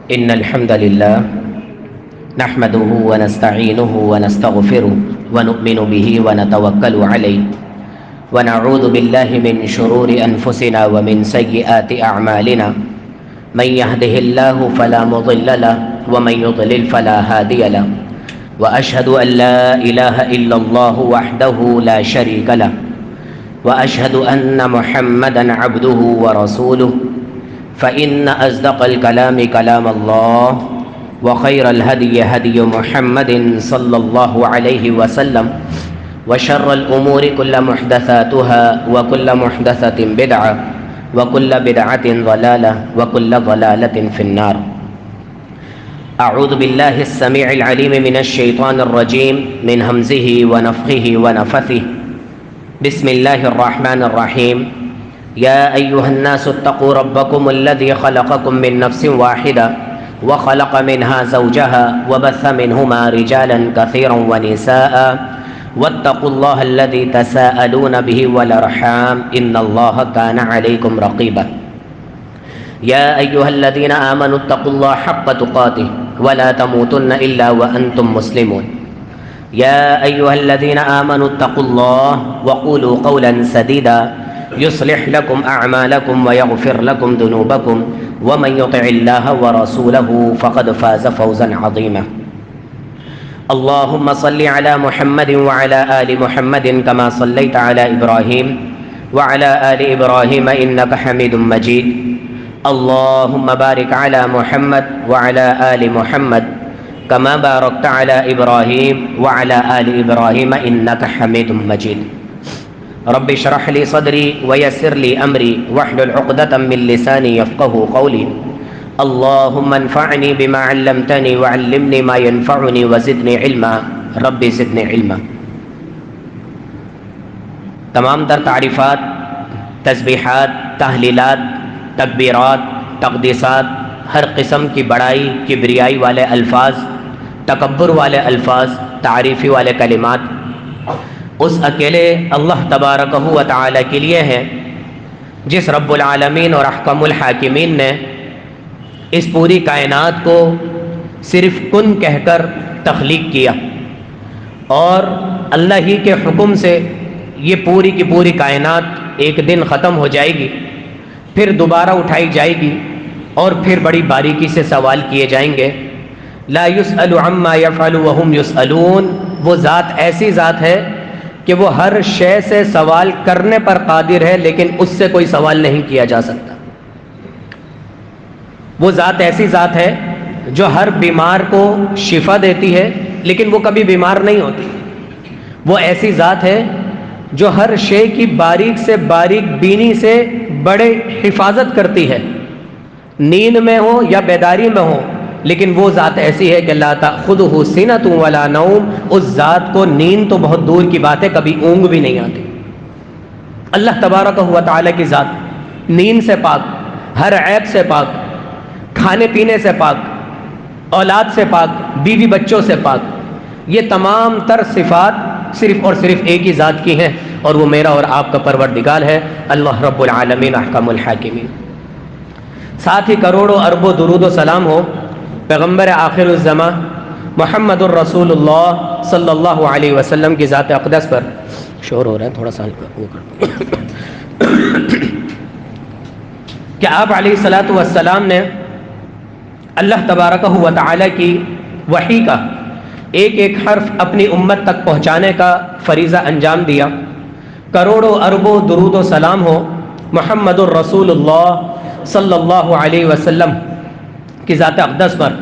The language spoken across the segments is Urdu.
إن الحمد لله نحمده ونستعينه ونستغفره ونؤمن به ونتوكل عليه ونعوذ بالله من شرور أنفسنا ومن سيئات أعمالنا من يهده الله فلا مضل له ومن يضلل فلا هادي له وأشهد أن لا إله إلا الله وحده لا شريك له وأشهد أن محمدا عبده ورسوله فإن أصدق الكلام كلام الله وخير الهدي هدي محمد صلى الله عليه وسلم وشر الأمور كل محدثاتها وكل محدثة بدعة وكل بدعة ضلالة وكل ضلالة في النار. أعوذ بالله السميع العليم من الشيطان الرجيم من همزه ونفخه ونفثه. بسم الله الرحمن الرحيم. يا أيها الناس اتقوا ربكم الذي خلقكم من نفس واحدة وخلق منها زوجها وبث منهما رجالا كثيرا ونساء واتقوا الله الذي تساءلون به والأرحام إن الله كان عليكم رقيبا. يا أيها الذين آمنوا اتقوا الله حق تقاته ولا تموتن إلا وأنتم مسلمون. يا أيها الذين آمنوا اتقوا الله وقولوا قولا سديدا يصلح لكم أعمالكم ويغفر لكم ذنوبكم ومن يطع الله ورسوله فقد فاز فوزا عظيما. اللهم صل على محمد وعلى آل محمد كما صليت على إبراهيم وعلى آل إبراهيم إنك حميد مجيد. اللهم بارك على محمد وعلى آل محمد كما باركت على إبراهيم وعلى آل إبراهيم إنك حميد مجيد. رب اشرح لي صدري ويسر لي أمري واحلل عقدة من لساني يفقه قولي. اللهم انفعني بما علمتني وعلمني ما ينفعني وزدني علما رب زدني علما. تمام در تعریفات، تسبیحات، تحلیلات، تکبیرات، تقدیسات، ہر قسم کی بڑائی کبریائی والے الفاظ، تکبر والے الفاظ، تعریفی والے کلمات اس اکیلے اللہ تبارکہ و تعالی کے لیے ہیں جس رب العالمین اور احکم الحاکمین نے اس پوری کائنات کو صرف کن کہہ کر تخلیق کیا اور اللہ ہی کے حکم سے یہ پوری کی پوری کائنات ایک دن ختم ہو جائے گی، پھر دوبارہ اٹھائی جائے گی اور پھر بڑی باریکی سے سوال کیے جائیں گے. لا يسأل عما يفعل وهم يسألون. وہ ذات ایسی ذات ہے کہ وہ ہر شے سے سوال کرنے پر قادر ہے لیکن اس سے کوئی سوال نہیں کیا جا سکتا. وہ ذات ایسی ذات ہے جو ہر بیمار کو شفا دیتی ہے لیکن وہ کبھی بیمار نہیں ہوتی. وہ ایسی ذات ہے جو ہر شے کی باریک سے باریک بینی سے بڑے حفاظت کرتی ہے، نیند میں ہو یا بیداری میں ہو، لیکن وہ ذات ایسی ہے کہ لا تأخذہ سنۃ ولا نوم. اس ذات کو نیند تو بہت دور کی بات ہے، کبھی اونگ بھی نہیں آتی. اللہ تبارک و تعالی کی ذات نیند سے پاک، ہر عیب سے پاک، کھانے پینے سے پاک، اولاد سے پاک، بیوی بچوں سے پاک. یہ تمام تر صفات صرف اور صرف ایک ہی ذات کی ہیں اور وہ میرا اور آپ کا پروردگار ہے اللہ رب العالمین احکم الحاکمین. ساتھ ہی کروڑوں اربوں درود و سلام ہو پیغمبر آخر الزمان محمد الرسول اللہ صلی اللہ علیہ وسلم کی ذات اقدس پر. شور ہو رہا ہے تھوڑا سا کہ آپ علیہ الصلاۃ والسلام نے اللہ تبارکہ و تعالی کی وحی کا ایک ایک حرف اپنی امت تک پہنچانے کا فریضہ انجام دیا. کروڑوں اربوں درود و سلام ہو محمد الرسول اللہ صلی اللہ علیہ وسلم کی ذات اقدس پر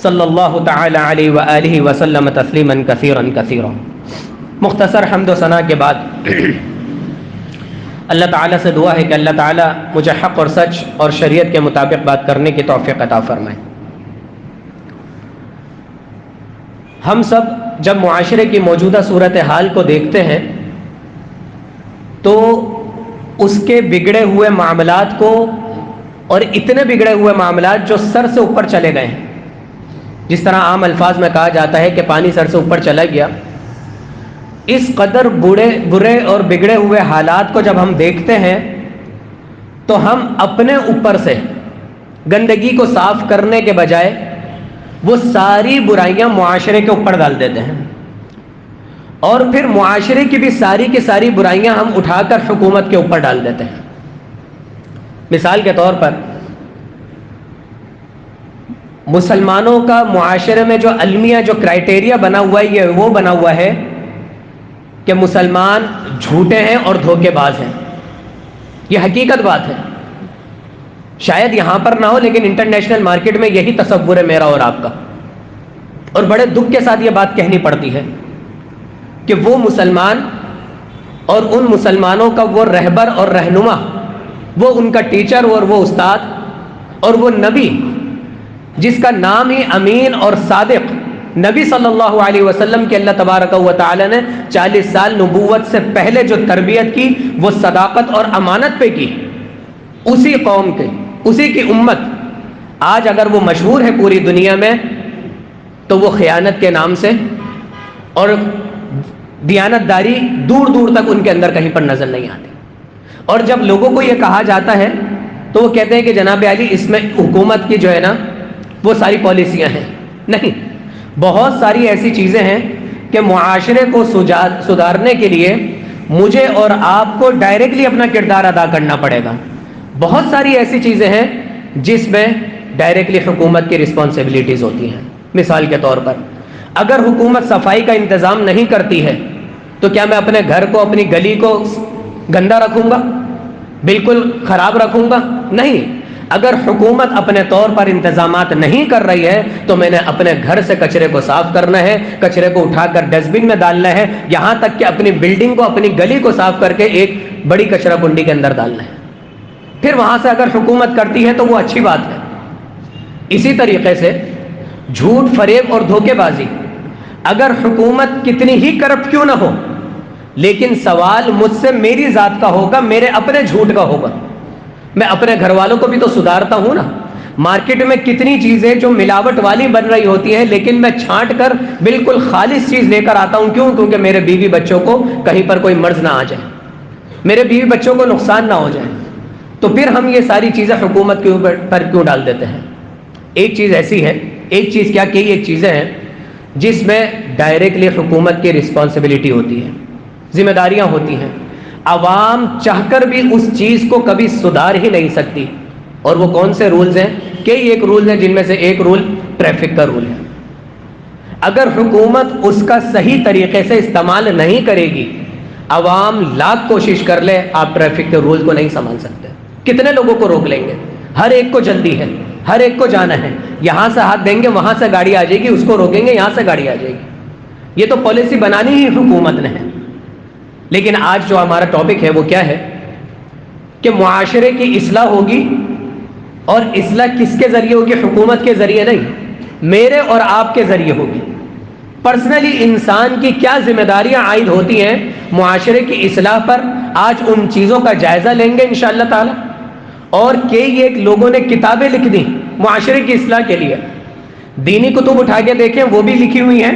صلی اللہ تعالی علیہ وآلہ وسلم تسلیما کثیرا کثیرا. مختصر حمد و ثنا کے بعد اللہ تعالیٰ سے دعا ہے کہ اللہ تعالیٰ مجھے حق اور سچ اور شریعت کے مطابق بات کرنے کی توفیق عطا فرمائے. ہم سب جب معاشرے کی موجودہ صورتحال کو دیکھتے ہیں تو اس کے بگڑے ہوئے معاملات کو، اور اتنے بگڑے ہوئے معاملات جو سر سے اوپر چلے گئے ہیں، جس طرح عام الفاظ میں کہا جاتا ہے کہ پانی سر سے اوپر چلا گیا، اس قدر برے اور بگڑے ہوئے حالات کو جب ہم دیکھتے ہیں تو ہم اپنے اوپر سے گندگی کو صاف کرنے کے بجائے وہ ساری برائیاں معاشرے کے اوپر ڈال دیتے ہیں، اور پھر معاشرے کی بھی ساری کی ساری برائیاں ہم اٹھا کر حکومت کے اوپر ڈال دیتے ہیں۔ مثال کے طور پر مسلمانوں کا معاشرے میں جو المیہ جو کرائٹیریا بنا ہوا ہے، یہ وہ بنا ہوا ہے کہ مسلمان جھوٹے ہیں اور دھوکے باز ہیں۔ یہ حقیقت بات ہے، شاید یہاں پر نہ ہو لیکن انٹرنیشنل مارکیٹ میں یہی تصور ہے میرا اور آپ کا، اور بڑے دکھ کے ساتھ یہ بات کہنی پڑتی ہے کہ وہ مسلمان اور ان مسلمانوں کا وہ رہبر اور رہنما، وہ ان کا ٹیچر اور وہ استاد اور وہ نبی جس کا نام ہی امین اور صادق، نبی صلی اللہ علیہ وسلم کی اللہ تبارک و تعالی نے 40 سال نبوت سے پہلے جو تربیت کی وہ صداقت اور امانت پہ کی، اسی قوم کے، اسی کی امت آج اگر وہ مشہور ہے پوری دنیا میں تو وہ خیانت کے نام سے اور دیانت داری دور دور تک ان کے اندر کہیں پر نظر نہیں آتی۔ اور جب لوگوں کو یہ کہا جاتا ہے تو وہ کہتے ہیں کہ جناب علی اس میں حکومت کی جو ہے نا وہ ساری پالیسیاں ہیں۔ نہیں، بہت ساری ایسی چیزیں ہیں کہ معاشرے کو سدھارنے کے لیے مجھے اور آپ کو ڈائریکٹلی اپنا کردار ادا کرنا پڑے گا۔ بہت ساری ایسی چیزیں ہیں جس میں ڈائریکٹلی حکومت کی رسپانسبلٹیز ہوتی ہیں۔ مثال کے طور پر اگر حکومت صفائی کا انتظام نہیں کرتی ہے تو کیا میں اپنے گھر کو، اپنی گلی کو گندا رکھوں گا، بالکل خراب رکھوں گا؟ نہیں، اگر حکومت اپنے طور پر انتظامات نہیں کر رہی ہے تو میں نے اپنے گھر سے کچرے کو صاف کرنا ہے، کچرے کو اٹھا کر ڈسٹ بن میں ڈالنا ہے، یہاں تک کہ اپنی بلڈنگ کو، اپنی گلی کو صاف کر کے ایک بڑی کچرا کنڈی کے اندر ڈالنا ہے۔ پھر وہاں سے اگر حکومت کرتی ہے تو وہ اچھی بات ہے۔ اسی طریقے سے جھوٹ، فریب اور دھوکے بازی، اگر حکومت کتنی ہی کرپٹ کیوں نہ ہو، لیکن سوال مجھ سے میری ذات کا ہوگا، میرے اپنے جھوٹ کا ہوگا۔ میں اپنے گھر والوں کو بھی تو سدھارتا ہوں نا۔ مارکیٹ میں کتنی چیزیں جو ملاوٹ والی بن رہی ہوتی ہیں لیکن میں چھانٹ کر بالکل خالص چیز لے کر آتا ہوں، کیوں؟ کیونکہ میرے بیوی بچوں کو کہیں پر کوئی مرض نہ آ جائے، میرے بیوی بچوں کو نقصان نہ ہو جائے۔ تو پھر ہم یہ ساری چیزیں حکومت کے اوپر پر کیوں ڈال دیتے ہیں؟ ایک چیز ایسی ہے، ایک چیز کیا کہ ایک چیزیں ہیں جس میں ڈائریکٹلی حکومت کی رسپانسبلٹی ہوتی ہے، ذمہ داریاں ہوتی ہیں، عوام چاہ کر بھی اس چیز کو کبھی سدھار ہی نہیں سکتی۔ اور وہ کون سے رولز ہیں؟ کئی ایک رولز ہیں جن میں سے ایک رول ٹریفک کا رول ہے۔ اگر حکومت اس کا صحیح طریقے سے استعمال نہیں کرے گی، عوام لاکھ کوشش کر لے، آپ ٹریفک کے رول کو نہیں سنبھال سکتے۔ کتنے لوگوں کو روک لیں گے؟ ہر ایک کو جلدی ہے، ہر ایک کو جانا ہے، یہاں سے ہاتھ دیں گے وہاں سے گاڑی آ جائے گی، اس کو روکیں گے یہاں سے گاڑی آ جائے گی۔ یہ تو پالیسی بنانی ہی حکومت نے ہے۔ لیکن آج جو ہمارا ٹاپک ہے وہ کیا ہے کہ معاشرے کی اصلاح ہوگی، اور اصلاح کس کے ذریعے ہوگی؟ حکومت کے ذریعے نہیں، میرے اور آپ کے ذریعے ہوگی۔ پرسنلی انسان کی کیا ذمہ داریاں عائد ہوتی ہیں معاشرے کی اصلاح پر، آج ان چیزوں کا جائزہ لیں گے انشاءاللہ تعالی۔ اور کئی ایک لوگوں نے کتابیں لکھ دی معاشرے کی اصلاح کے لیے، دینی کتب اٹھا کے دیکھیں وہ بھی لکھی ہوئی ہیں،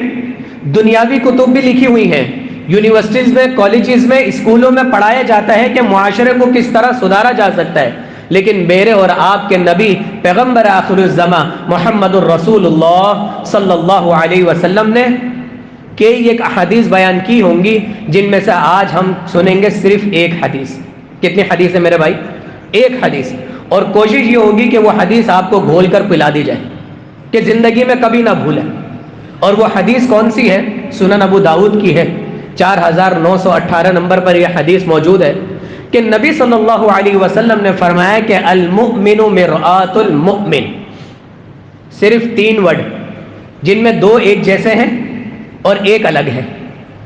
دنیاوی کتب بھی لکھی ہوئی ہیں۔ یونیورسٹیز میں، کالجز میں، اسکولوں میں پڑھایا جاتا ہے کہ معاشرے کو کس طرح سدھارا جا سکتا ہے۔ لیکن میرے اور آپ کے نبی پیغمبر آخر الزماں محمد الرسول اللہ صلی اللہ علیہ وسلم نے کئی ایک احادیث بیان کی ہوں گی، جن میں سے آج ہم سنیں گے صرف ایک حدیث۔ کتنی حدیث ہے میرے بھائی؟ ایک حدیث۔ اور کوشش یہ ہوگی کہ وہ حدیث آپ کو گھول کر پلا دی جائے کہ زندگی میں کبھی نہ بھولیں۔ اور وہ حدیث کون سی ہے؟ سنن ابو داؤد کی ہے، 4918 نمبر پر یہ حدیث موجود ہے کہ نبی صلی اللہ علیہ وسلم نے فرمایا کہ المؤمن مرآۃ المؤمن، صرف 3 ورڈ جن میں 2 ایک جیسے ہیں اور ایک الگ ہے،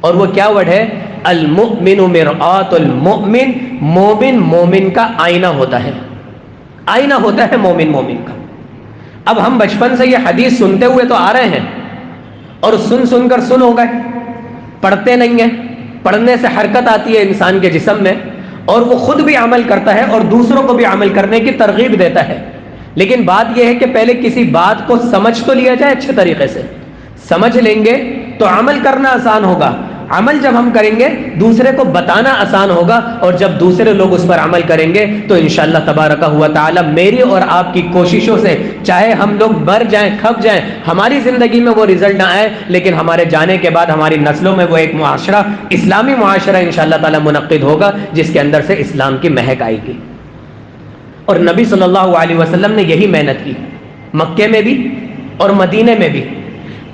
اور وہ کیا ورڈ ہے؟ المؤمن مرآۃ المؤمن، مومن مومن کا آئینہ ہوتا ہے، آئینہ ہوتا ہے مومن مومن کا۔ اب ہم بچپن سے یہ حدیث سنتے ہوئے تو آ رہے ہیں، اور سن کر سن ہو گئے، پڑھتے نہیں ہیں۔ پڑھنے سے حرکت آتی ہے انسان کے جسم میں، اور وہ خود بھی عمل کرتا ہے اور دوسروں کو بھی عمل کرنے کی ترغیب دیتا ہے۔ لیکن بات یہ ہے کہ پہلے کسی بات کو سمجھ تو لیا جائے، اچھے طریقے سے سمجھ لیں گے تو عمل کرنا آسان ہوگا۔ عمل جب ہم کریں گے دوسرے کو بتانا آسان ہوگا، اور جب دوسرے لوگ اس پر عمل کریں گے تو انشاءاللہ تبارک و تعالی میری اور آپ کی کوششوں سے چاہے ہم لوگ مر جائیں کھپ جائیں، ہماری زندگی میں وہ رزلٹ نہ آئے، لیکن ہمارے جانے کے بعد ہماری نسلوں میں وہ ایک معاشرہ، اسلامی معاشرہ انشاءاللہ تعالی منعقد ہوگا جس کے اندر سے اسلام کی مہک آئے گی۔ اور نبی صلی اللہ علیہ وسلم نے یہی محنت کی، مکے میں بھی اور مدینے میں بھی۔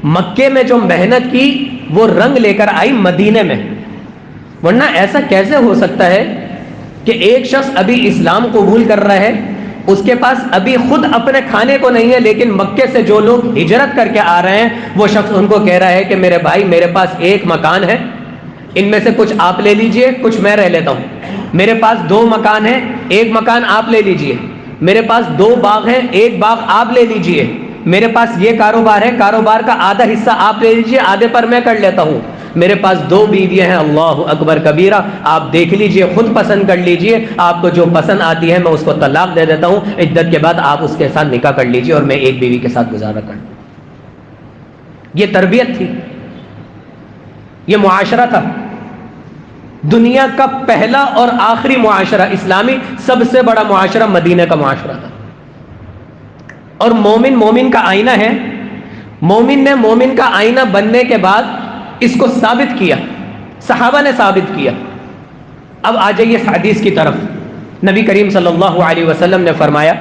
مکے میں جو محنت کی وہ رنگ لے کر آئی مدینے میں، ورنہ ایسا کیسے ہو سکتا ہے کہ ایک شخص ابھی اسلام قبول کر رہا ہے، اس کے پاس ابھی خود اپنے کھانے کو نہیں ہے، لیکن مکے سے جو لوگ ہجرت کر کے آ رہے ہیں وہ شخص ان کو کہہ رہا ہے کہ میرے بھائی میرے پاس ایک مکان ہے، ان میں سے کچھ آپ لے لیجئے، کچھ میں رہ لیتا ہوں، میرے پاس 2 مکان ہیں، ایک مکان آپ لے لیجئے، میرے پاس 2 باغ ہیں، ایک باغ آپ لے لیجئے، میرے پاس یہ کاروبار ہے، کاروبار کا آدھا حصہ آپ لے لیجئے، آدھے پر میں کر لیتا ہوں، میرے پاس 2 بیویاں ہیں، اللہ اکبر کبیرہ، آپ دیکھ لیجئے، خود پسند کر لیجئے، آپ کو جو پسند آتی ہے میں اس کو طلاق دے دیتا ہوں، عدت کے بعد آپ اس کے ساتھ نکاح کر لیجئے اور میں ایک بیوی کے ساتھ گزارا کروں۔ یہ تربیت تھی، یہ معاشرہ تھا، دنیا کا پہلا اور آخری معاشرہ، اسلامی سب سے بڑا معاشرہ مدینہ کا معاشرہ تھا۔ اور مومن مومن کا آئینہ ہے، مومن نے مومن کا آئینہ بننے کے بعد اس کو ثابت کیا، صحابہ نے ثابت کیا۔ اب آ جائیے حدیث کی طرف۔ نبی کریم صلی اللہ علیہ وسلم نے فرمایا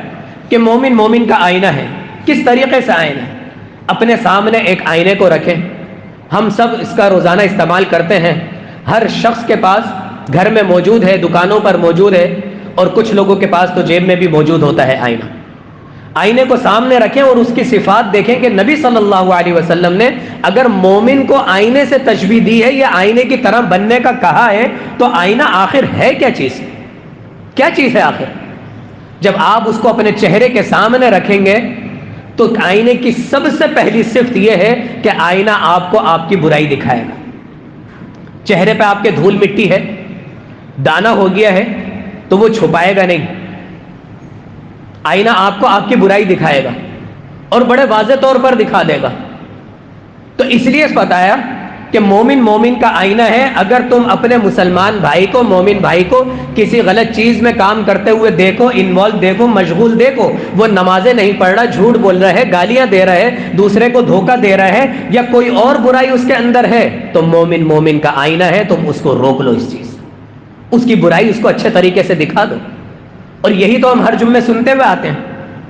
کہ مومن مومن کا آئینہ ہے۔ کس طریقے سے آئینہ ہے؟ اپنے سامنے ایک آئینے کو رکھیں، ہم سب اس کا روزانہ استعمال کرتے ہیں، ہر شخص کے پاس گھر میں موجود ہے، دکانوں پر موجود ہے، اور کچھ لوگوں کے پاس تو جیب میں بھی موجود ہوتا ہے آئینہ۔ آئینے کو سامنے رکھیں اور اس کی صفات دیکھیں کہ نبی صلی اللہ علیہ وسلم نے اگر مومن کو آئینے سے تشبیہ دی ہے یا آئینے کی طرح بننے کا کہا ہے تو آئینہ آخر ہے کیا چیز؟ کیا چیز ہے آخر؟ جب آپ اس کو اپنے چہرے کے سامنے رکھیں گے تو آئینے کی سب سے پہلی صفت یہ ہے کہ آئینہ آپ کو آپ کی برائی دکھائے گا۔ چہرے پہ آپ کے دھول مٹی ہے، دانا ہو گیا ہے تو وہ چھپائے گا نہیں، آئینہ آپ کو آپ کی برائی دکھائے گا اور بڑے واضح طور پر دکھا دے گا۔ تو اس لیے بتایا کہ مومن مومن کا آئینہ ہے۔ اگر تم اپنے مسلمان بھائی کو، مومن بھائی کو کسی غلط چیز میں کام کرتے ہوئے دیکھو، انوالو دیکھو، مشغول دیکھو، وہ نمازیں نہیں پڑھ رہا، جھوٹ بول رہا ہے، گالیاں دے رہا ہے، دوسرے کو دھوکہ دے رہا ہے، یا کوئی اور برائی اس کے اندر ہے، تو مومن مومن کا آئینہ ہے، تم اس کو روک لو، اس چیز اس کی برائی اس کو اچھے طریقے سے دکھا دو۔ اور یہی تو ہم ہر جمعے سنتے ہوئے آتے ہیں۔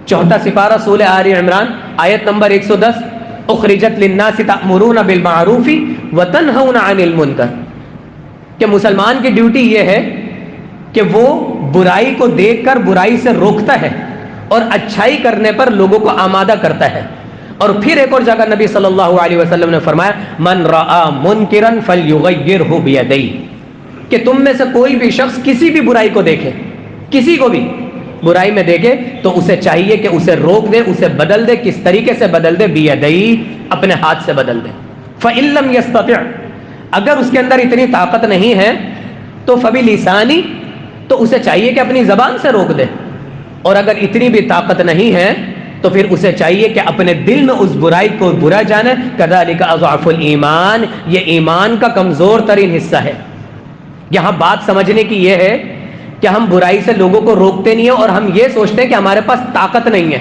4 سپارہ سورہ آل عمران آیت نمبر 110، اخرجت للناس تأمرون بالمعروف وتنہون عن المنکر، کہ مسلمان کی ڈیوٹی یہ ہے کہ وہ برائی کو دیکھ کر برائی سے روکتا ہے اور اچھائی کرنے پر لوگوں کو آمادہ کرتا ہے۔ اور پھر ایک اور جگہ نبی صلی اللہ علیہ وسلم نے فرمایا من رأى منکرا فلیغیرہ بیدیہ، کہ تم میں سے کوئی بھی شخص کسی بھی برائی کو دیکھے، کسی کو بھی برائی میں دیکھے تو اسے چاہیے کہ اسے روک دے، اسے بدل دے۔ کس طریقے سے بدل دے؟ بیدیہ، اپنے ہاتھ سے بدل دے۔ فإن لم يستطع، اگر اس کے اندر اتنی طاقت نہیں ہے تو فبلسانی، تو اسے چاہیے کہ اپنی زبان سے روک دے۔ اور اگر اتنی بھی طاقت نہیں ہے تو پھر اسے چاہیے کہ اپنے دل میں اس برائی کو برا جانے۔ کذالک اضعف الایمان، یہ ایمان کا کمزور ترین حصہ ہے۔ یہاں بات سمجھنے کی یہ ہے کہ ہم برائی سے لوگوں کو روکتے نہیں ہیں اور ہم یہ سوچتے ہیں کہ ہمارے پاس طاقت نہیں ہے،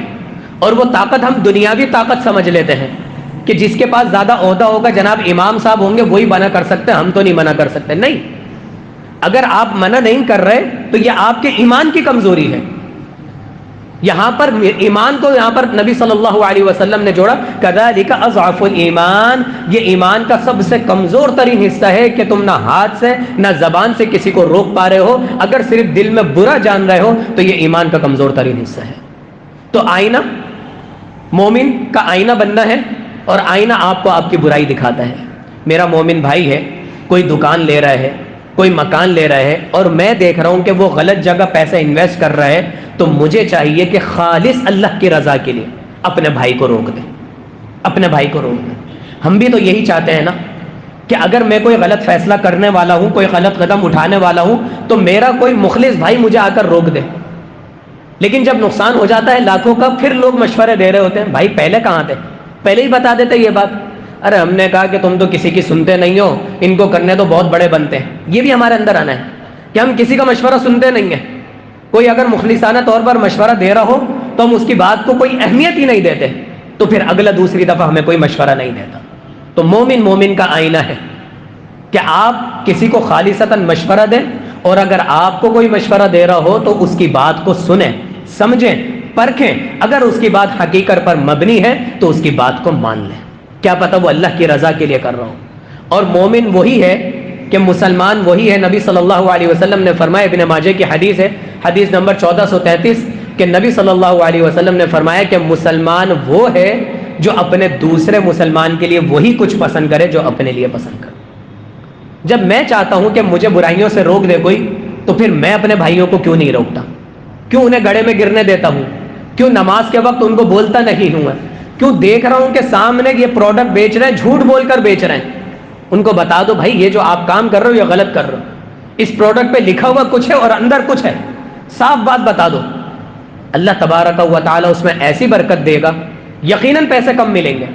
اور وہ طاقت ہم دنیاوی طاقت سمجھ لیتے ہیں کہ جس کے پاس زیادہ عہدہ ہوگا، جناب امام صاحب ہوں گے، وہی منع کر سکتے ہیں، ہم تو نہیں منع کر سکتے۔ نہیں، اگر آپ منع نہیں کر رہے تو یہ آپ کے ایمان کی کمزوری ہے۔ یہاں پر ایمان کو یہاں پر نبی صلی اللہ علیہ وسلم نے جوڑا، کذالک اضعف الایمان، یہ ایمان کا سب سے کمزور ترین حصہ ہے کہ تم نہ ہاتھ سے نہ زبان سے کسی کو روک پا رہے ہو، اگر صرف دل میں برا جان رہے ہو تو یہ ایمان کا کمزور ترین حصہ ہے۔ تو آئینہ، مومن کا آئینہ بننا ہے، اور آئینہ آپ کو آپ کی برائی دکھاتا ہے۔ میرا مومن بھائی ہے، کوئی دکان لے رہا ہے، کوئی مکان لے رہا ہے، اور میں دیکھ رہا ہوں کہ وہ غلط جگہ پیسے انویسٹ کر رہا ہے، تو مجھے چاہیے کہ خالص اللہ کی رضا کے لیے اپنے بھائی کو روک دیں، اپنے بھائی کو روک دیں۔ ہم بھی تو یہی چاہتے ہیں نا کہ اگر میں کوئی غلط فیصلہ کرنے والا ہوں، کوئی غلط قدم اٹھانے والا ہوں، تو میرا کوئی مخلص بھائی مجھے آ کر روک دے۔ لیکن جب نقصان ہو جاتا ہے لاکھوں کا، پھر لوگ مشورے دے رہے ہوتے ہیں، بھائی پہلے کہاں تھے، پہلے ہی بتا دیتے یہ بات، ارے ہم نے کہا کہ تم تو کسی کی سنتے نہیں ہو، ان کو کرنے تو بہت بڑے بنتے ہیں. یہ بھی ہمارے اندر آنا ہے کہ ہم کسی کا مشورہ سنتے نہیں ہیں. کوئی اگر مخلصانہ طور پر مشورہ دے رہا ہو تو ہم اس کی بات کو کوئی اہمیت ہی نہیں دیتے، تو پھر اگلا دوسری دفعہ ہمیں کوئی مشورہ نہیں دیتا. تو مومن کا آئینہ ہے کہ آپ کسی کو خالصتاً مشورہ دیں، اور اگر آپ کو کوئی مشورہ دے رہا ہو تو اس کی بات کو سنیں، سمجھیں، پرکھیں. اگر اس کی بات حقیقت پر مبنی ہے تو اس کی بات کو مان لیں. کیا پتہ وہ اللہ کی رضا کے لیے کر رہا ہو. اور مومن وہی ہے کہ مسلمان وہی ہے. نبی صلی اللہ علیہ وسلم نے فرمایا، ابن ماجہ کی حدیث ہے، حدیث نمبر 1433، کہ نبی صلی اللہ علیہ وسلم نے فرمایا کہ مسلمان وہ ہے جو اپنے دوسرے مسلمان کے لیے وہی کچھ پسند کرے جو اپنے لیے پسند کرے. جب میں چاہتا ہوں کہ مجھے برائیوں سے روک دے کوئی، تو پھر میں اپنے بھائیوں کو کیوں نہیں روکتا؟ کیوں انہیں گڑھے میں گرنے دیتا ہوں؟ کیوں نماز کے وقت ان کو بولتا نہیں ہوں؟ کیوں دیکھ رہا ہوں کہ سامنے یہ پروڈکٹ بیچ رہے ہیں، جھوٹ بول کر بیچ رہے ہیں، ان کو بتا دو بھائی یہ جو آپ کام کر رہے ہو یہ غلط کر رہے ہو، اس پروڈکٹ پہ لکھا ہوا کچھ ہے اور اندر کچھ ہے، صاف بات بتا دو. اللہ تبارک و تعالیٰ اس میں ایسی برکت دے گا، یقیناً پیسے کم ملیں گے،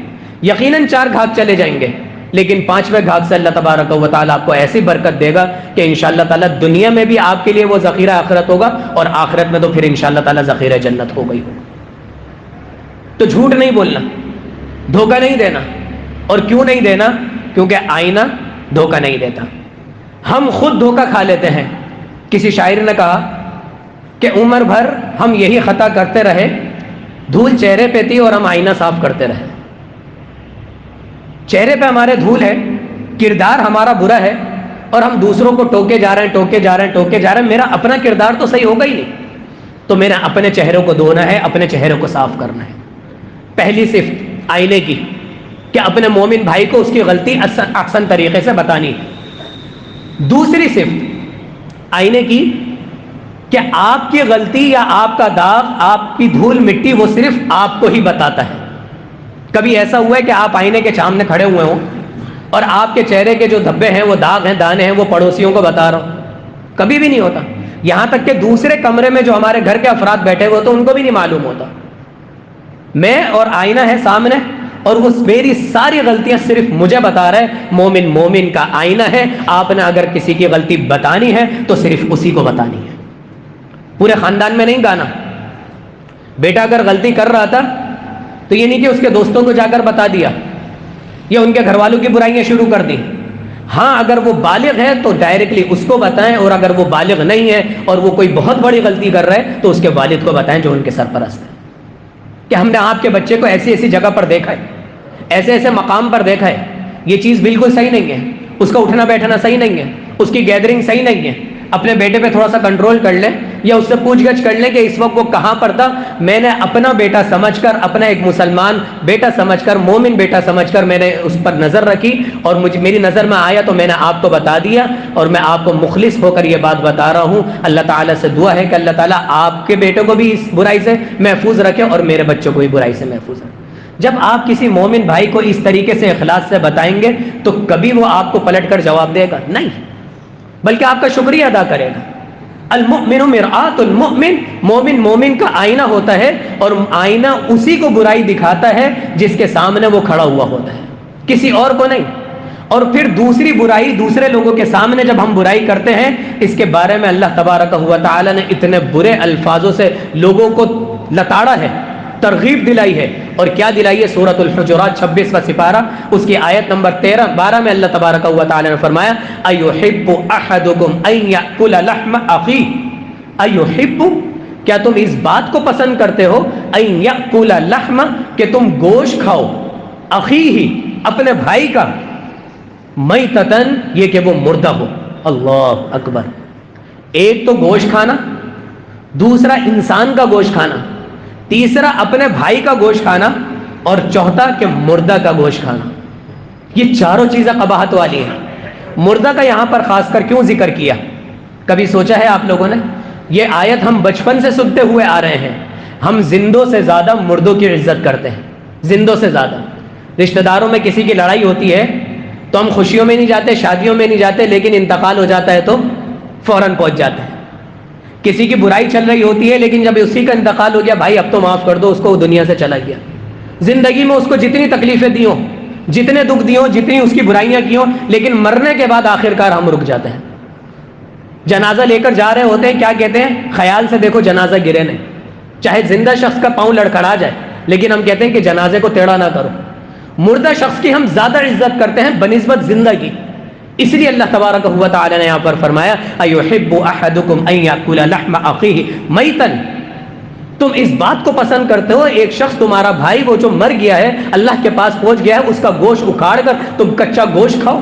یقیناً 4 گھاگ چلے جائیں گے، لیکن 5ویں گھاگ سے اللہ تبارک و تعالیٰ آپ کو ایسی برکت دے گا کہ انشاءاللہ تعالیٰ دنیا میں بھی آپ کے لیے وہ ذخیرہ آخرت ہوگا، اور آخرت میں تو پھر انشاءاللہ تعالیٰ ذخیرہ جنت ہو گئی ہوگا. تو جھوٹ نہیں بولنا، دھوکہ نہیں دینا. اور کیوں نہیں دینا؟ کیونکہ آئینہ دھوکہ نہیں دیتا، ہم خود دھوکہ کھا لیتے ہیں. کسی شاعر نے کہا کہ عمر بھر ہم یہی خطا کرتے رہے، دھول چہرے پہ تھی اور ہم آئینہ صاف کرتے رہے. چہرے پہ ہمارے دھول ہے، کردار ہمارا برا ہے، اور ہم دوسروں کو ٹوکے جا رہے ہیں. میرا اپنا کردار تو صحیح ہوگا ہی نہیں، تو میرا اپنے چہروں کو دھونا ہے، اپنے چہروں کو صاف کرنا ہے. پہلی صفت آئینے کی کہ اپنے مومن بھائی کو اس کی غلطی احسن طریقے سے بتانی. دوسری صفت آئینے کی کہ آپ کی غلطی یا آپ کا داغ، آپ کی دھول مٹی وہ صرف آپ کو ہی بتاتا ہے. کبھی ایسا ہوا ہے کہ آپ آئینے کے سامنے کھڑے ہوئے ہوں اور آپ کے چہرے کے جو دھبے ہیں، وہ داغ ہیں، دانے ہیں، وہ پڑوسیوں کو بتا رہا ہوں؟ کبھی بھی نہیں ہوتا. یہاں تک کہ دوسرے کمرے میں جو ہمارے گھر کے افراد بیٹھے ہوئے تو ان کو بھی نہیں معلوم ہوتا. میں اور آئینہ ہے سامنے، اور وہ میری ساری غلطیاں صرف مجھے بتا رہا ہے. مومن کا آئینہ ہے. آپ نے اگر کسی کی غلطی بتانی ہے تو صرف اسی کو بتانی ہے، پورے خاندان میں نہیں گانا. بیٹا اگر غلطی کر رہا تھا تو یہ نہیں کہ اس کے دوستوں کو جا کر بتا دیا یا ان کے گھر والوں کی برائیاں شروع کر دی. ہاں اگر وہ بالغ ہے تو ڈائریکٹلی اس کو بتائیں، اور اگر وہ بالغ نہیں ہے اور وہ کوئی بہت بڑی غلطی کر رہا ہے تو اس کے والد کو بتائیں جو ان کے سرپرست ہے کہ ہم نے آپ کے بچے کو ایسی ایسی جگہ پر دیکھا ہے، ایسے ایسے مقام پر دیکھا ہے، یہ چیز بالکل صحیح نہیں ہے، اس کا اٹھنا بیٹھنا صحیح نہیں ہے، اس کی گیدرنگ صحیح نہیں ہے. اپنے بیٹے پہ تھوڑا سا کنٹرول کر لیں یا اس سے پوچھ گچھ کر لیں کہ اس وقت وہ کہاں پر تھا. میں نے اپنا بیٹا سمجھ کر، اپنا ایک مسلمان بیٹا سمجھ کر، مومن بیٹا سمجھ کر میں نے اس پر نظر رکھی، اور میری نظر میں آیا تو میں نے آپ کو بتا دیا، اور میں آپ کو مخلص ہو کر یہ بات بتا رہا ہوں. اللہ تعالیٰ سے دعا ہے کہ اللہ تعالیٰ آپ کے بیٹے کو بھی اس برائی سے محفوظ رکھے اور میرے بچوں کو بھی برائی سے محفوظ رکھے. جب آپ کسی مومن بھائی کو اس طریقے سے اخلاص سے بتائیں گے تو کبھی وہ آپ کو پلٹ کر جواب دے گا نہیں، بلکہ آپ کا شکریہ ادا کرے گا. المؤمن مرآت المؤمن، مومن کا آئینہ ہوتا ہے، اور آئینہ اسی کو برائی دکھاتا ہے جس کے سامنے وہ کھڑا ہوا ہوتا ہے، کسی اور کو نہیں. اور پھر دوسری برائی دوسرے لوگوں کے سامنے جب ہم برائی کرتے ہیں، اس کے بارے میں اللہ تبارک و تعالی نے اتنے برے الفاظوں سے لوگوں کو لتاڑا ہے، ترغیب دلائی ہے. اور کیا دلائی ہے؟ سورۃ الحجرات 26واں سپارہ، اس کی آیت نمبر 13-12 میں اللہ تبارک و تعالی نے فرمایا ایحب احدکم ان یاکل لحم اخیہ، ایحب، کیا تم اس بات کو پسند کرتے ہو، ان یاکل لحم، کہ تم گوشت کھاؤ، اخیہ، اپنے بھائی کا، میتتن، یہ کہ وہ مردہ ہو. اللہ اکبر. ایک تو گوشت کھانا، دوسرا انسان کا گوشت کھانا، تیسرا اپنے بھائی کا گوشت کھانا، اور چوتھا کہ مردہ کا گوشت کھانا. یہ چاروں چیزیں قباحت والی ہیں. مردہ کا یہاں پر خاص کر کیوں ذکر کیا؟ کبھی سوچا ہے آپ لوگوں نے؟ یہ آیت ہم بچپن سے سنتے ہوئے آ رہے ہیں. ہم زندوں سے زیادہ مردوں کی عزت کرتے ہیں، زندوں سے زیادہ. رشتہ داروں میں کسی کی لڑائی ہوتی ہے تو ہم خوشیوں میں نہیں جاتے، شادیوں میں نہیں جاتے، لیکن انتقال ہو جاتا ہے تو فوراً پہنچ جاتے ہیں. کسی کی برائی چل رہی ہوتی ہے، لیکن جب اسی کا انتقال ہو گیا، بھائی اب تو معاف کر دو اس کو، وہ دنیا سے چلا گیا. زندگی میں اس کو جتنی تکلیفیں دی ہوں، جتنے دکھ دیے ہوں، جتنی اس کی برائیاں کی ہوں، لیکن مرنے کے بعد آخرکار ہم رک جاتے ہیں. جنازہ لے کر جا رہے ہوتے ہیں، کیا کہتے ہیں؟ خیال سے دیکھو جنازہ گرے نہیں. چاہے زندہ شخص کا پاؤں لڑکھڑا جائے لیکن ہم کہتے ہیں کہ جنازے کو ٹیڑھا نہ کرو. مردہ شخص کی ہم زیادہ عزت کرتے ہیں بنسبت زندہ کی. اس لیے اللہ تبارک و تعالی نے یہاں پر فرمایا ایحب احدکم ان یاکل لحم اخیہ میتا. تم اس بات کو پسند کرتے ہو ایک شخص تمہارا بھائی وہ جو مر گیا ہے، اللہ کے پاس پہنچ گیا ہے، اس کا گوشت اکھاڑ کر تم کچا گوشت کھاؤ.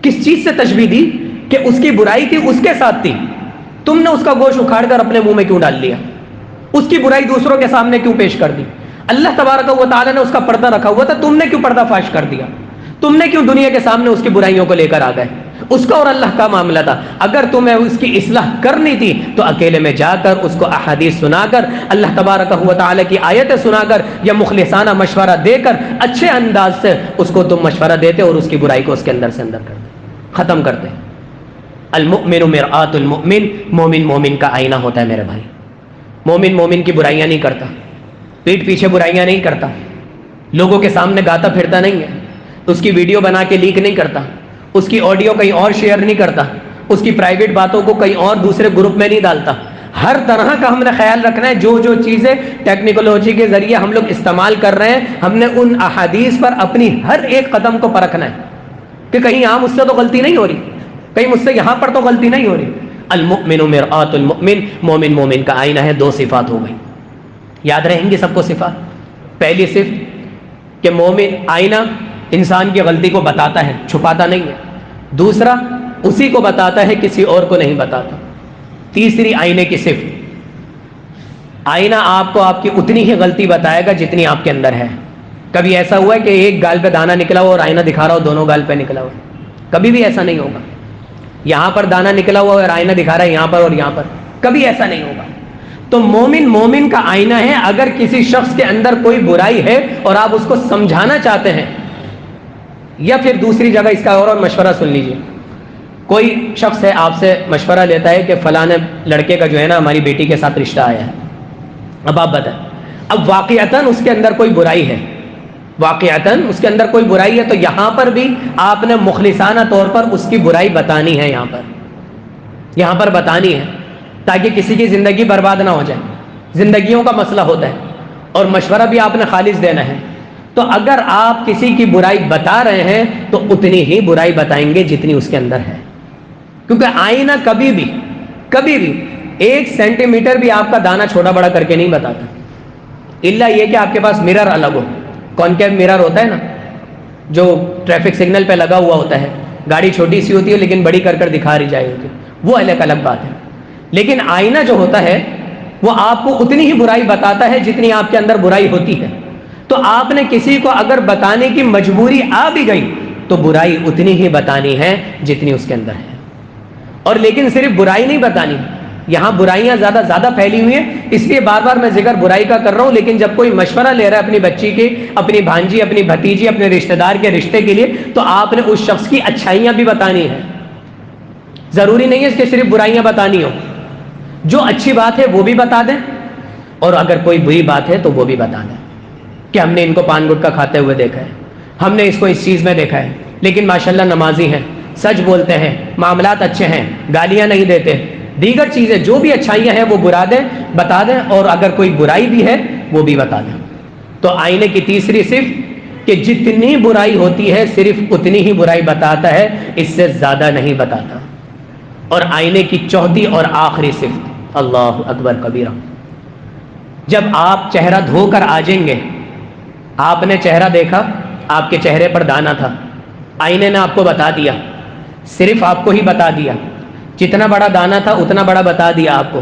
کس چیز سے تشبیہ دی؟ کہ اس کی برائی تھی اس کے ساتھ تھی، تم نے اس کا گوشت اکھاڑ کر اپنے منہ میں کیوں ڈال لیا؟ اس کی برائی دوسروں کے سامنے کیوں پیش کر دی؟ اللہ تبارک و تعالی نے اس کا پردہ رکھا ہوا تھا، تم نے کیوں پردہ فاش کر دیا؟ تم نے کیوں دنیا کے سامنے اس کی برائیوں کو لے کر آ گئے؟ اس کا اور اللہ کا معاملہ تھا. اگر تمہیں اس کی اصلاح کرنی تھی تو اکیلے میں جا کر اس کو احادیث سنا کر، اللہ تبارک و تعالی کی آیتیں سنا کر یا مخلصانہ مشورہ دے کر اچھے انداز سے اس کو تم مشورہ دیتے اور اس کی برائی کو اس کے اندر سے اندر کرتے، ختم کرتے. المؤمن مرآت المؤمن، مومن مومن کا آئینہ ہوتا ہے میرے بھائی. مومن مومن کی برائیاں نہیں کرتا، پیٹ پیچھے برائیاں نہیں کرتا، لوگوں کے سامنے گاتا پھرتا نہیں ہے، اس کی ویڈیو بنا کے لیک نہیں کرتا، اس کی آڈیو کہیں اور شیئر نہیں کرتا، اس کی پرائیویٹ باتوں کو کہیں اور دوسرے گروپ میں نہیں ڈالتا. ہر طرح کا ہم نے خیال رکھنا ہے. جو چیزیں ٹیکنیکولوجی کے ذریعے ہم لوگ استعمال کر رہے ہیں، ہم نے ان احادیث پر اپنی ہر ایک قدم کو پرکھنا ہے کہ کہیں یہاں مجھ سے تو غلطی نہیں ہو رہی، کہیں مجھ سے یہاں پر تو غلطی نہیں ہو رہی. المؤمن مرآت المؤمن، مومن مومن کا آئینہ ہے. 2 صفات ہو گئی، یاد رہیں گی سب کو صفات. پہلی صفت کہ مومن آئینہ انسان کی غلطی کو بتاتا ہے، چھپاتا نہیں ہے. دوسرا اسی کو بتاتا ہے، کسی اور کو نہیں بتاتا. تیسری آئینے کی صفت، آئینہ آپ کو آپ کی اتنی ہی غلطی بتائے گا جتنی آپ کے اندر ہے. کبھی ایسا ہوا ہے کہ ایک گال پہ دانا نکلا ہوا اور آئینہ دکھا رہا ہو دونوں گال پہ نکلا ہوا؟ کبھی بھی ایسا نہیں ہوگا. یہاں پر دانا نکلا ہوا اور آئینہ دکھا رہا ہے یہاں پر اور یہاں پر، کبھی ایسا نہیں ہوگا. تو مومن مومن کا آئینہ ہے. اگر کسی شخص کے اندر کوئی برائی ہے اور آپ اس کو سمجھانا چاہتے ہیں، یا پھر دوسری جگہ اس کا اور مشورہ سن لیجیے. کوئی شخص ہے آپ سے مشورہ لیتا ہے کہ فلاں لڑکے کا جو ہے نا ہماری بیٹی کے ساتھ رشتہ آیا ہے، اب آپ بتائیں. اب واقعتاً اس کے اندر کوئی برائی ہے، واقعتاً اس کے اندر کوئی برائی ہے، تو یہاں پر بھی آپ نے مخلصانہ طور پر اس کی برائی بتانی ہے. یہاں پر بتانی ہے تاکہ کسی کی زندگی برباد نہ ہو جائے. زندگیوں کا مسئلہ ہوتا ہے اور مشورہ بھی آپ نے خالص دینا ہے. تو اگر آپ کسی کی برائی بتا رہے ہیں تو اتنی ہی برائی بتائیں گے جتنی اس کے اندر ہے. کیونکہ آئینہ کبھی بھی 1 سینٹی میٹر بھی آپ کا دانا چھوٹا بڑا کر کے نہیں بتاتا، الا یہ کہ آپ کے پاس مرر الگ ہو. کونکیو مرر ہوتا ہے نا، جو ٹریفک سگنل پہ لگا ہوا ہوتا ہے، گاڑی چھوٹی سی ہوتی ہے لیکن بڑی کر کر دکھا رہی جائے ہوتی ہے، وہ الگ بات ہے. لیکن آئینہ جو ہوتا ہے وہ آپ کو اتنی ہی برائی بتاتا ہے جتنی آپ کے اندر برائی ہوتی ہے. تو آپ نے کسی کو اگر بتانے کی مجبوری آ بھی گئی تو برائی اتنی ہی بتانی ہے جتنی اس کے اندر ہے. اور لیکن صرف برائی نہیں بتانی، یہاں برائیاں زیادہ پھیلی ہوئی ہیں، اس لیے بار بار میں ذکر برائی کا کر رہا ہوں. لیکن جب کوئی مشورہ لے رہا ہے اپنی بچی کی، اپنی بھانجی، اپنی بھتیجی، اپنے رشتہ دار کے رشتے کے لیے، تو آپ نے اس شخص کی اچھائیاں بھی بتانی ہیں. ضروری نہیں ہے اس کے صرف برائیاں بتانی ہو. جو اچھی بات ہے وہ بھی بتا دیں، اور اگر کوئی بری بات ہے تو وہ بھی بتا دیں کہ ہم نے ان کو پان گٹکا کھاتے ہوئے دیکھا ہے، ہم نے اس کو اس چیز میں دیکھا ہے، لیکن ماشاءاللہ نمازی ہیں، سچ بولتے ہیں، معاملات اچھے ہیں، گالیاں نہیں دیتے. دیگر چیزیں جو بھی اچھائیاں ہیں وہ بتا دیں، اور اگر کوئی برائی بھی ہے وہ بھی بتا دیں. تو آئینے کی تیسری صفت کہ جتنی برائی ہوتی ہے صرف اتنی ہی برائی بتاتا ہے، اس سے زیادہ نہیں بتاتا. اور آئینے کی چوتھی اور آخری صفت، اللہ اکبر کبیرہ، جب آپ چہرہ دھو کر آ جائیں گے، آپ نے چہرہ دیکھا، آپ کے چہرے پر دانا تھا، آئینے نے آپ کو بتا دیا، صرف آپ کو ہی بتا دیا، جتنا بڑا دانا تھا اتنا بڑا بتا دیا آپ کو.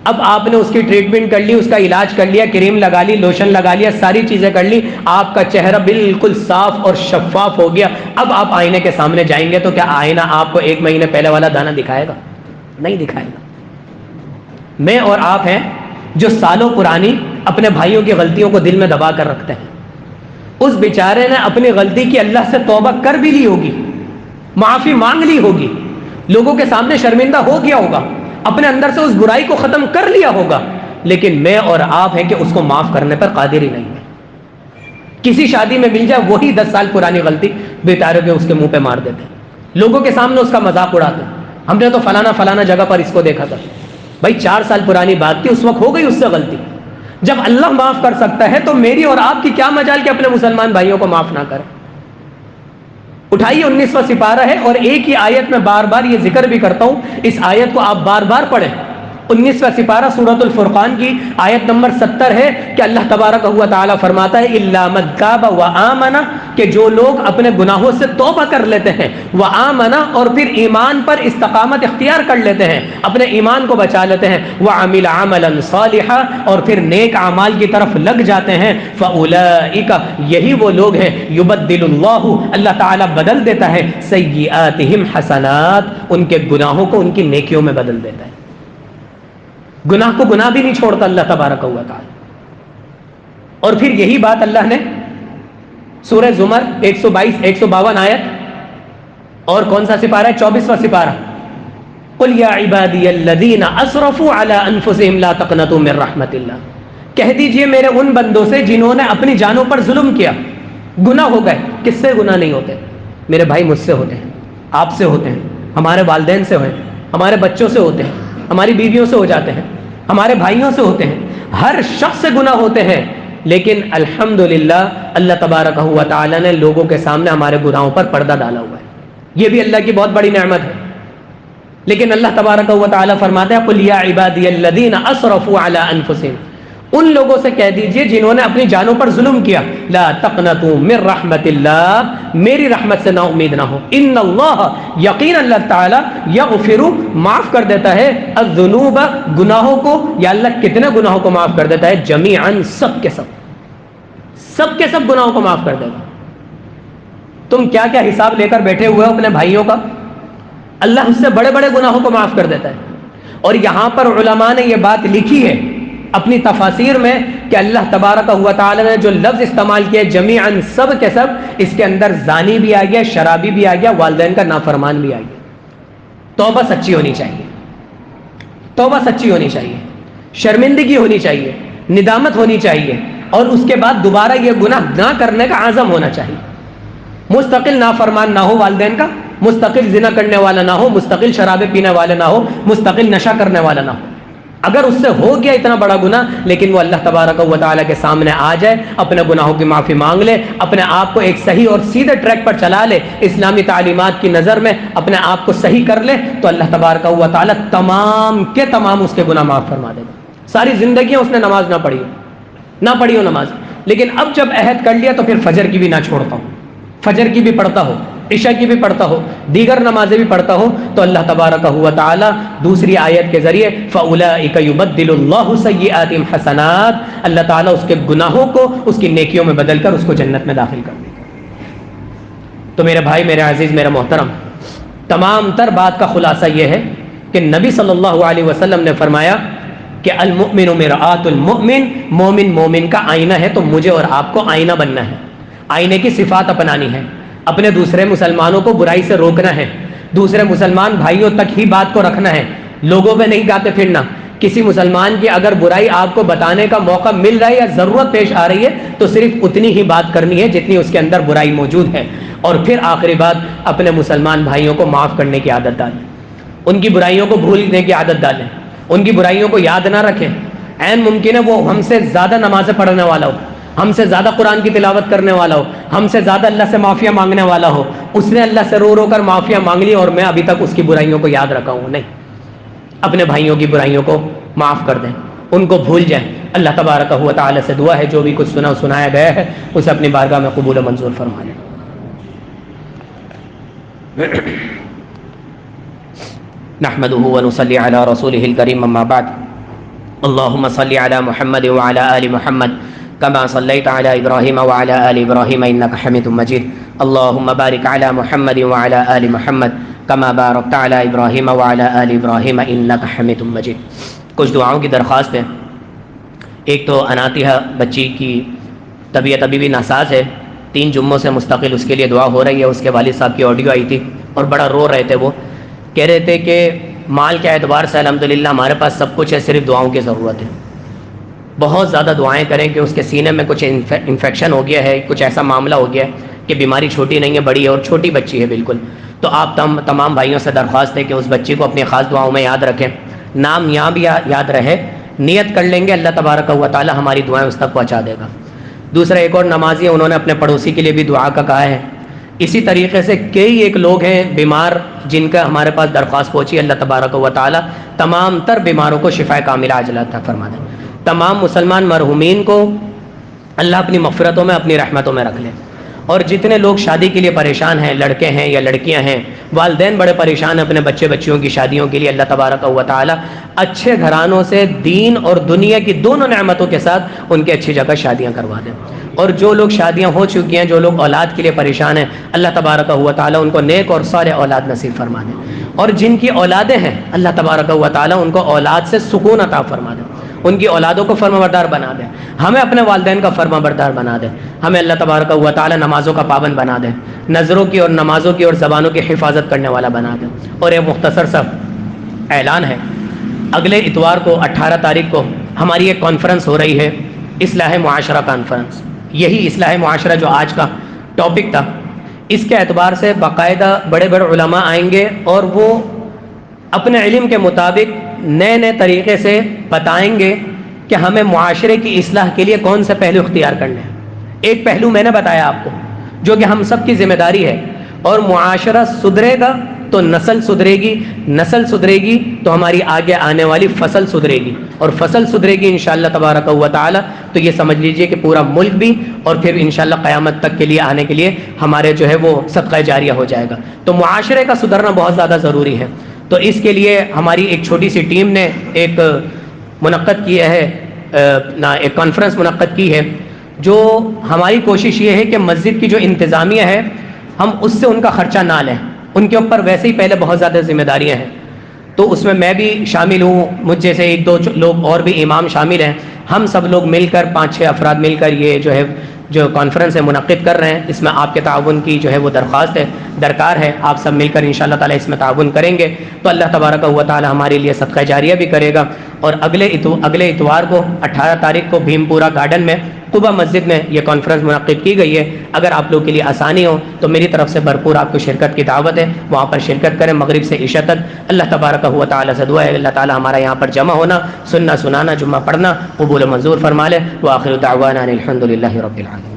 اب آپ نے اس کی ٹریٹمنٹ کر لی، اس کا علاج کر لیا، کریم لگا لی، لوشن لگا لیا، ساری چیزیں کر لی، آپ کا چہرہ بالکل صاف اور شفاف ہو گیا. اب آپ آئینے کے سامنے جائیں گے تو کیا آئینہ آپ کو 1 مہینے پہلے والا دانا دکھائے گا؟ نہیں دکھائے گا. میں اور آپ ہیں جو سالوں پرانی اپنے بھائیوں کی غلطیوں کو دل میں دبا کر رکھتے ہیں. اس بیچارے نے اپنی غلطی کی اللہ سے توبہ کر بھی لی ہوگی، معافی مانگ لی ہوگی، لوگوں کے سامنے شرمندہ ہو گیا ہوگا، اپنے اندر سے اس برائی کو ختم کر لیا ہوگا، لیکن میں اور آپ ہیں کہ اس کو معاف کرنے پر قادر ہی نہیں ہے. کسی شادی میں مل جائے وہی 10 سال پرانی غلطی بیٹاروں کے اس کے منہ پہ مار دیتے ہیں، لوگوں کے سامنے اس کا مذاق اڑاتے ہیں، ہم نے تو فلانا جگہ پر اس کو دیکھا تھا۔ بھائی 4 سال پرانی بات تھی، اس وقت ہو گئی اس سے غلطی۔ جب اللہ معاف کر سکتا ہے تو میری اور آپ کی کیا مجال کہ اپنے مسلمان بھائیوں کو معاف نہ کریں۔ اٹھائیے 19واں سپارہ ہے، اور ایک ہی آیت میں بار بار یہ ذکر بھی کرتا ہوں، اس آیت کو آپ بار بار پڑھیں۔ 19واں سپارہ سورۃ الفرقان کی آیت نمبر 70 ہے کہ اللہ تبارک و تعالی فرماتا ہے الا من تاب وآمن، کہ جو لوگ اپنے گناہوں سے توبہ کر لیتے ہیں، وآمن، اور پھر ایمان پر استقامت اختیار کر لیتے ہیں، اپنے ایمان کو بچا لیتے ہیں، وعمل عملا صالحا، اور پھر نیک اعمال کی طرف لگ جاتے ہیں، فاولئک، یہی وہ لوگ ہیں، یبدل اللہ، اللہ تعالی بدل دیتا ہے، سیئاتہم حسنات، ان کے گناہوں کو ان کی نیکیوں میں بدل دیتا ہے۔ گناہ کو گناہ بھی نہیں چھوڑتا اللہ تبارک و تعالی۔ اور پھر یہی بات اللہ نے سورہ زمر 122-152 آیت، اور کون سا سپارہ ہے؟ 24واں سپارہ، قل یا عبادی الذین اسرفوا علی انفسہم لا تقنطوا من رحمت اللہ، کہہ دیجئے میرے ان بندوں سے جنہوں نے اپنی جانوں پر ظلم کیا، گناہ ہو گئے۔ کس سے گناہ نہیں ہوتے؟ میرے بھائی مجھ سے ہوتے ہیں، آپ سے ہوتے ہیں، ہمارے والدین سے ہوتے ہیں، ہمارے بچوں سے ہوتے ہیں، ہماری بیویوں سے ہو جاتے ہیں، ہمارے بھائیوں سے ہوتے ہیں، ہر شخص سے گناہ ہوتے ہیں، لیکن الحمدللہ اللہ تبارک و تعالی نے لوگوں کے سامنے ہمارے گناہوں پر پردہ ڈالا ہوا ہے، یہ بھی اللہ کی بہت بڑی نعمت ہے۔ لیکن اللہ تبارک و تعالی فرماتے ہیں قل یا عبادی الذین اسرفوا علی انفسہم، ان لوگوں سے کہہ دیجئے جنہوں نے اپنی جانوں پر ظلم کیا، لا تقنطوا من رحمت اللہ، میری رحمت سے نا امید نہ ہو، ان اللہ، یقین اللہ تعالی، یغفر، معاف کر دیتا ہے، الذنوب، گناہوں کو، یا اللہ کتنے گناہوں کو معاف کر دیتا ہے؟ جمیعاً، سب کے سب گناہوں کو معاف کر دیتا ہے۔ تم کیا کیا حساب لے کر بیٹھے ہوئے ہو اپنے بھائیوں کا، اللہ اس سے بڑے بڑے گناہوں کو معاف کر دیتا ہے۔ اور یہاں پر علماء نے یہ بات لکھی ہے اپنی تفاسیر میں کہ اللہ تبارک و تعالی نے جو لفظ استعمال کیا جمیعاً، سب کے سب، اس کے اندر زانی بھی آ گیا، شرابی بھی آ گیا، والدین کا نافرمان بھی آ گیا۔ توبہ سچی ہونی چاہیے، توبہ سچی ہونی چاہیے، شرمندگی ہونی چاہیے، ندامت ہونی چاہیے، اور اس کے بعد دوبارہ یہ گناہ نہ کرنے کا عزم ہونا چاہیے۔ مستقل نافرمان نہ ہو والدین کا، مستقل زنا کرنے والا نہ ہو، مستقل شرابیں پینے والا نہ ہو، مستقل نشہ کرنے والا نہ ہو۔ اگر اس سے ہو گیا اتنا بڑا گناہ، لیکن وہ اللہ تبارک و تعالیٰ کے سامنے آ جائے، اپنے گناہوں کی معافی مانگ لے، اپنے آپ کو ایک صحیح اور سیدھے ٹریک پر چلا لے، اسلامی تعلیمات کی نظر میں اپنے آپ کو صحیح کر لے، تو اللہ تبارک و تعالیٰ تمام کے تمام اس کے گناہ معاف فرما دے گا۔ ساری زندگیاں اس نے نماز نہ پڑھی ہو نماز، لیکن اب جب عہد کر لیا تو پھر فجر کی بھی نہ چھوڑتا ہوں، فجر کی بھی پڑھتا ہو، عشاء کی بھی پڑھتا ہو، دیگر نمازیں بھی پڑھتا ہو، تو اللہ تبارک و تعالی دوسری آیت کے ذریعے فَأُولَئِكَ يُبَدِّلُ اللَّهُ سَيِّئَاتِهِمْ حَسَنَات، اللہ تعالیٰ اس کے گناہوں کو اس کی نیکیوں میں بدل کر اس کو جنت میں داخل کر دے گا۔ تو میرے بھائی، میرے عزیز، میرے محترم، تمام تر بات کا خلاصہ یہ ہے کہ نبی صلی اللہ علیہ وسلم نے فرمایا کہ المؤمن مرآۃ المؤمن، مومن مومن کا آئینہ ہے، تو مجھے اور آپ کو آئینہ بننا ہے، آئینے کی صفات اپنانی ہے، اپنے دوسرے مسلمانوں کو برائی سے روکنا ہے، دوسرے مسلمان بھائیوں تک ہی بات کو رکھنا ہے، لوگوں پہ نہیں گاتے پھرنا۔ کسی مسلمان کی اگر برائی آپ کو بتانے کا موقع مل رہا ہے یا ضرورت پیش آ رہی ہے تو صرف اتنی ہی بات کرنی ہے جتنی اس کے اندر برائی موجود ہے۔ اور پھر آخری بات، اپنے مسلمان بھائیوں کو معاف کرنے کی عادت ڈالیں، ان کی برائیوں کو بھولنے کی عادت ڈالیں، ان کی برائیوں کو یاد نہ رکھیں۔ عین ممکن ہے وہ ہم سے زیادہ نمازیں پڑھنے والا ہو، ہم سے زیادہ قرآن کی تلاوت کرنے والا ہو، ہم سے زیادہ اللہ سے معافیاں مانگنے والا ہو، اس نے اللہ سے رو رو کر معافیاں مانگ لی اور میں ابھی تک اس کی برائیوں کو یاد رکھا ہوں۔ نہیں، اپنے بھائیوں کی برائیوں کو معاف کر دیں، ان کو بھول جائیں۔ اللہ تبارک و تعالی سے دعا ہے جو بھی کچھ سنایا گیا ہے اسے اپنی بارگاہ میں قبول و منظور فرما لیں۔ نحمده ونصلي على رسوله الكريم، اما بعد، اللهم صل على محمد وعلى آل محمد كما صليت على إبراهيم وعلى آل إبراهيم إنك حميد مجيد، اللهم بارك على محمد وعلى آل محمد كما باركت على إبراهيم وعلى آل إبراهيم إنك حميد مجيد۔ کچھ دعاؤں کی درخواست ہے۔ ایک تو اناتیہ بچی کی طبیعت ابھی بھی ناساز ہے، 3 جمعوں سے مستقل اس کے لیے دعا ہو رہی ہے۔ اس کے والد صاحب کی آڈیو آئی تھی اور بڑا رو رہے تھے، وہ کہہ رہے تھے کہ مال کے اعتبار سے الحمدللہ ہمارے پاس سب کچھ ہے، صرف دعاؤں کی ضرورت ہے۔ بہت زیادہ دعائیں کریں کہ اس کے سینے میں کچھ انفیکشن ہو گیا ہے، کچھ ایسا معاملہ ہو گیا ہے کہ بیماری چھوٹی نہیں ہے، بڑی ہے، اور چھوٹی بچی ہے بالکل. تو آپ تمام بھائیوں سے درخواست ہے کہ اس بچی کو اپنی خاص دعاؤں میں یاد رکھیں. نام یہاں بھی یاد رہے، نیت کر لیں گے اللہ تبارک و تعالی ہماری دعائیں اس تک پہنچا دے گا. دوسرا ایک اور نمازی ہے، انہوں نے اپنے پڑوسی کے لیے بھی دعا کا کہا ہے. اسی طریقے سے کئی ایک لوگ ہیں بیمار جن کا ہمارے پاس درخواست پہنچی. اللہ تبارک و تعالی تمام تر بیماروں کو شفا کاملہ عاجلہ عطا فرما دے. تمام مسلمان مرحومین کو اللہ اپنی مغفرتوں میں، اپنی رحمتوں میں رکھ لے. اور جتنے لوگ شادی کے لیے پریشان ہیں، لڑکے ہیں یا لڑکیاں ہیں، والدین بڑے پریشان ہیں اپنے بچے بچیوں کی شادیوں کے لیے، اللہ تبارک و تعالی اچھے گھرانوں سے دین اور دنیا کی دونوں نعمتوں کے ساتھ ان کے اچھی جگہ شادیاں کروا دیں. اور جو لوگ شادیاں ہو چکی ہیں، جو لوگ اولاد کے لیے پریشان ہیں، اللہ تبارک و تعالی ان کو نیک اور صالح اولاد نصیب فرما دیں. اور جن کی اولادیں ہیں، اللہ تبارک و تعالی ان کو اولاد سے سکون عطا فرما دیں، ان کی اولادوں کو فرما بردار بنا دیں. ہمیں اپنے والدین کا فرما بردار بنا دیں. ہمیں اللہ تبارک و تعالی نمازوں کا پابند بنا دیں، نظروں کی اور نمازوں کی اور زبانوں کی حفاظت کرنے والا بنا دیں. اور ایک مختصر سا اعلان ہے، اگلے اتوار کو 18 تاریخ کو ہماری ایک کانفرنس ہو رہی ہے، اصلاح معاشرہ کانفرنس. یہی اصلاح معاشرہ جو آج کا ٹاپک تھا، اس کے اعتبار سے باقاعدہ بڑے بڑے علماء آئیں گے اور وہ اپنے علم کے مطابق نئے نئے طریقے سے بتائیں گے کہ ہمیں معاشرے کی اصلاح کے لیے کون سے پہلو اختیار کرنے ہیں. ایک پہلو میں نے بتایا آپ کو جو کہ ہم سب کی ذمہ داری ہے. اور معاشرہ سدھرے گا تو نسل سدھرے گی، نسل سدھرے گی تو ہماری آگے آنے والی فصل سدھرے گی، اور فصل سدھرے گی انشاءاللہ تبارک و تعالی تو یہ سمجھ لیجئے کہ پورا ملک بھی، اور پھر انشاءاللہ قیامت تک کے لیے آنے کے لیے ہمارے جو ہے وہ صدقہ جاریہ ہو جائے گا. تو معاشرے کا سدھرنا بہت زیادہ ضروری ہے. تو اس کے لیے ہماری ایک چھوٹی سی ٹیم نے ایک منعقد کیا ہے، ایک کانفرنس منعقد کی ہے. جو ہماری کوشش یہ ہے کہ مسجد کی جو انتظامیہ ہے ہم اس سے ان کا خرچہ نہ لیں. ان کے اوپر ویسے ہی پہلے بہت زیادہ ذمہ داریاں ہیں، تو اس میں میں بھی شامل ہوں، مجھ جیسے ایک دو لوگ اور بھی امام شامل ہیں. ہم سب لوگ مل کر 5-6 افراد مل کر یہ جو ہے جو کانفرنس ہے منعقد کر رہے ہیں. اس میں آپ کے تعاون کی جو ہے وہ درخواست ہے، درکار ہے. آپ سب مل کر انشاءاللہ تعالی اس میں تعاون کریں گے تو اللہ تبارک و تعالی ہمارے لیے صدقہ جاریہ بھی کرے گا. اور اگلے اتوار کو 18 تاریخ کو بھیم پورہ گارڈن میں قبہ مسجد میں یہ کانفرنس منعقد کی گئی ہے. اگر آپ لوگ کے لیے آسانی ہو تو میری طرف سے بھرپور آپ کو شرکت کی دعوت ہے، وہاں پر شرکت کریں مغرب سے عشاء تک. اللہ تبارک و تعالی سے دعا ہے اللہ تعالی ہمارا یہاں پر جمع ہونا، سننا سنانا، جمعہ پڑھنا قبول و منظور فرما لے. وآخر دعوانا الحمد للہ رب العالمین.